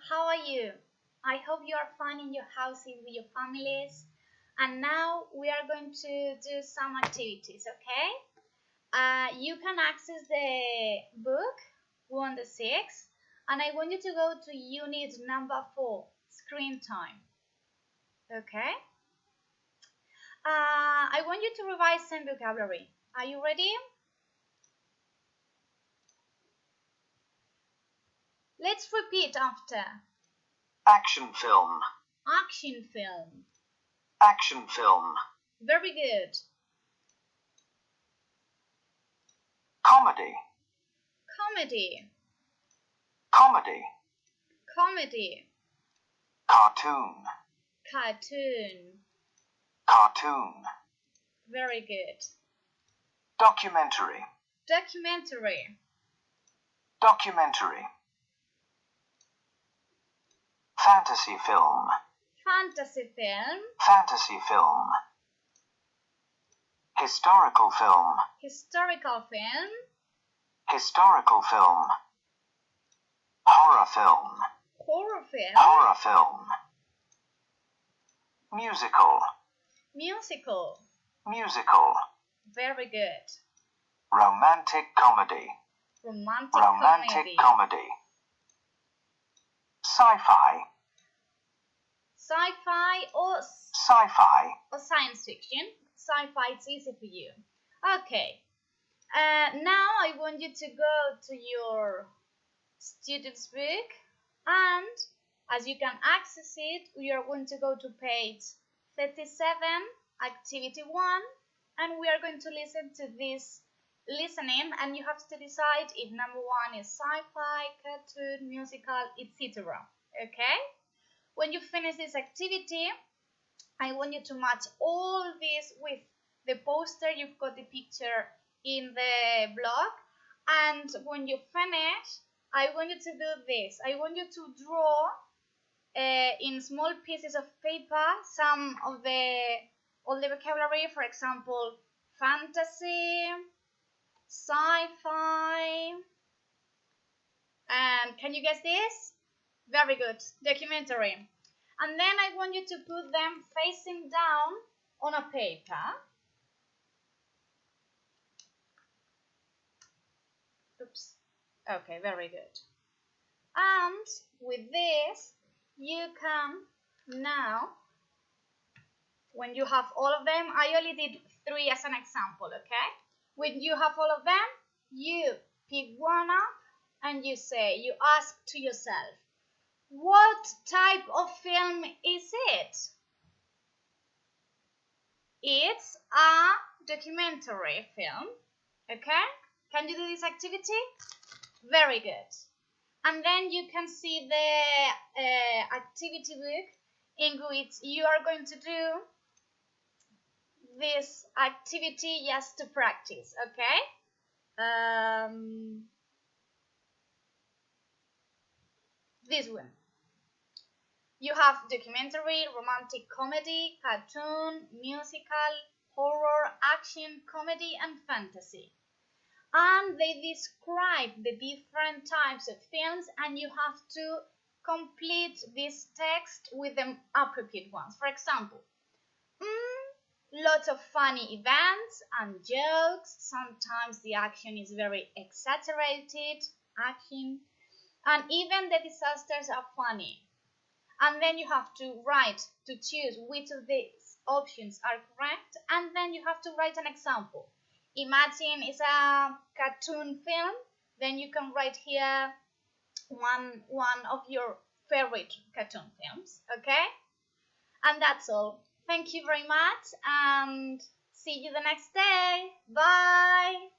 how are you? I hope you are fine in your houses with your families. And now we are going to do some activities, okay? You can access the book 1-6, and I want you to go to unit number 4, screen time. Okay? I want you to revise some vocabulary. Are you ready? Let's repeat after. Action film. Action film. Action film. Very good. Comedy. Comedy. Comedy. Comedy. Cartoon. Cartoon. Cartoon. Very good. Documentary. Documentary. Documentary. Fantasy film. Fantasy film. Fantasy film. Historical film. Historical film. Historical film. Horror film. Horror film. Horror film. Musical. Musical. Musical. Very good. Romantic comedy. Romantic Romantic comedy. comedy. Sci-fi. Sci-fi or Sci-fi. science fiction. Sci-fi, it's easy for you. Okay. Now I want you to go to your student's book, and as you can access it, we are going to go to page 37, activity 1, and we are going to listen to this listening, and you have to decide if number 1 is sci-fi, cartoon, musical, etc. Okay? When you finish this activity, I want you to match all this with the poster. You've got the picture in the blog, and when you finish, I want you to do this. I want you to draw in small pieces of paper some of all the vocabulary. For example, fantasy, sci-fi, and can you guess this? Very good. Documentary. And then I want you to put them facing down on a paper. Oops. Okay, very good. And with this, you can now, when you have all of them, I only did 3 as an example, okay? When you have all of them, you pick one up and you say, you ask to yourself, what type of film is it? It's a documentary film, okay? Can you do this activity? Very good. And then you can see the activity book in which you are going to do this activity just to practice, okay? This one. You have documentary, romantic comedy, cartoon, musical, horror, action, comedy, and fantasy. And they describe the different types of films, and you have to complete this text with the appropriate ones. For example, lots of funny events and jokes. Sometimes the action is very exaggerated, and even the disasters are funny. And then you have to choose which of these options are correct, and then you have to write an example. Imagine it's a cartoon film, then you can write here one of your favorite cartoon films, okay? And that's all. Thank you very much, and see you the next day. Bye!